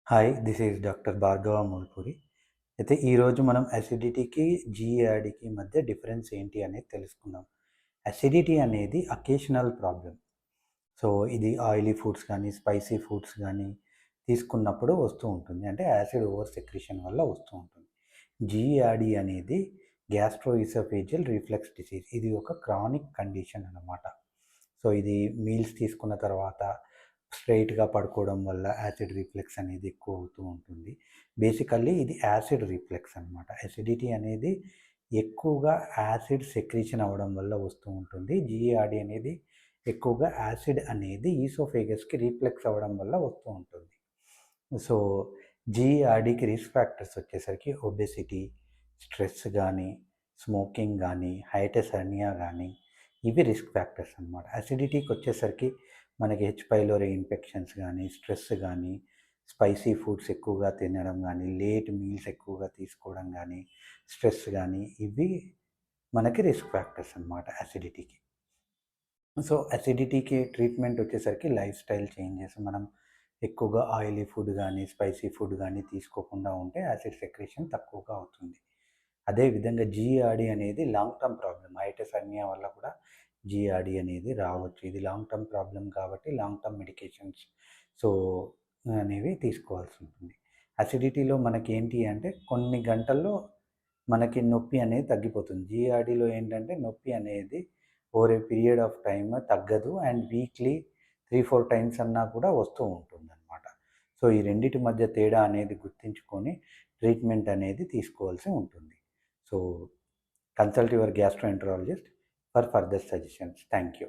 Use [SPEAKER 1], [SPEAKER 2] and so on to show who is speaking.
[SPEAKER 1] Hi, this is doctor Bhargava Mulpuri. అయితే ఈరోజు మనం అసిడిటీకి, జీఈఆర్డీకి మధ్య డిఫరెన్స్ ఏంటి అనేది తెలుసుకుందాం. అసిడిటీ అనేది అకేషనల్ ప్రాబ్లమ్. సో, ఇది ఆయిలీ ఫుడ్స్ కానీ, స్పైసీ ఫుడ్స్ కానీ తీసుకున్నప్పుడు వస్తూ ఉంటుంది. అంటే యాసిడ్ ఓవర్ సెక్రీషన్ వల్ల వస్తూ ఉంటుంది. జీఈఆర్డీ అనేది గ్యాస్ట్రోఇసోఫేజియల్ రిఫ్లక్స్ డిసీజ్. ఇది ఒక క్రానిక్ కండిషన్ అన్నమాట. సో, ఇది మీల్స్ తీసుకున్న తర్వాత స్ట్రెయిట్‌గా పడుకోవడం వల్ల యాసిడ్ రిఫ్లెక్స్ అనేది ఎక్కువ అవుతూ ఉంటుంది. బేసికల్లీ ఇది యాసిడ్ రిఫ్లెక్స్ అనమాట. అసిడిటీ అనేది ఎక్కువగా యాసిడ్ సెక్రీషన్ అవ్వడం వల్ల వస్తూ ఉంటుంది. జీఈఆర్డీ అనేది ఎక్కువగా యాసిడ్ అనేది ఈసోఫేగస్‌కి రిఫ్లెక్స్ అవ్వడం వల్ల వస్తూ ఉంటుంది. సో, జీఈఆర్డీకి రిస్క్ ఫ్యాక్టర్స్ వచ్చేసరికి ఒబెసిటీ, స్ట్రెస్ గానీ, స్మోకింగ్ గానీ, హైటిస్ హెర్నియా గానీ ఇవి రిస్క్ ఫ్యాక్టర్స్ అనమాట. అసిడిటీకి వచ్చేసరికి మనకి హెచ్ పైలోరీ ఇన్ఫెక్షన్స్ కానీ, స్ట్రెస్ కానీ, స్పైసీ ఫుడ్స్ ఎక్కువగా తినడం కానీ, లేట్ మీల్స్ ఎక్కువగా తీసుకోవడం కానీ, స్ట్రెస్ కానీ ఇవి మనకి రిస్క్ ఫ్యాక్టర్స్ అనమాట అసిడిటీకి. సో, అసిడిటీకి ట్రీట్మెంట్ వచ్చేసరికి లైఫ్ స్టైల్ చేంజెస్. మనం ఎక్కువగా ఆయిలీ ఫుడ్ కానీ, స్పైసీ ఫుడ్ కానీ తీసుకోకుండా ఉంటే యాసిడ్ సెక్రేషన్ తక్కువగా అవుతుంది. అదేవిధంగా జీఆర్డీ అనేది లాంగ్ టర్మ్ ప్రాబ్లమ్. హైటిస్ హెర్నియా వల్ల కూడా జీఆర్డీ అనేది రావచ్చు. ఇది లాంగ్ టర్మ్ ప్రాబ్లమ్ కాబట్టి లాంగ్ టర్మ్ మెడికేషన్స్ సో అనేవి తీసుకోవాల్సి ఉంటుంది. అసిడిటీలో మనకి ఏంటి అంటే కొన్ని గంటల్లో మనకి నొప్పి అనేది తగ్గిపోతుంది. జీఆర్డీలో ఏంటంటే నొప్పి అనేది over a period of time తగ్గదు అండ్ వీక్లీ 3-4 టైమ్స్ అన్నా కూడా వస్తూ ఉంటుందన్నమాట. సో ఈ రెండిటి మధ్య తేడా అనేది గుర్తించుకొని ట్రీట్మెంట్ అనేది తీసుకోవాల్సి ఉంటుంది. So consult your gastroenterologist for further suggestions. Thank you.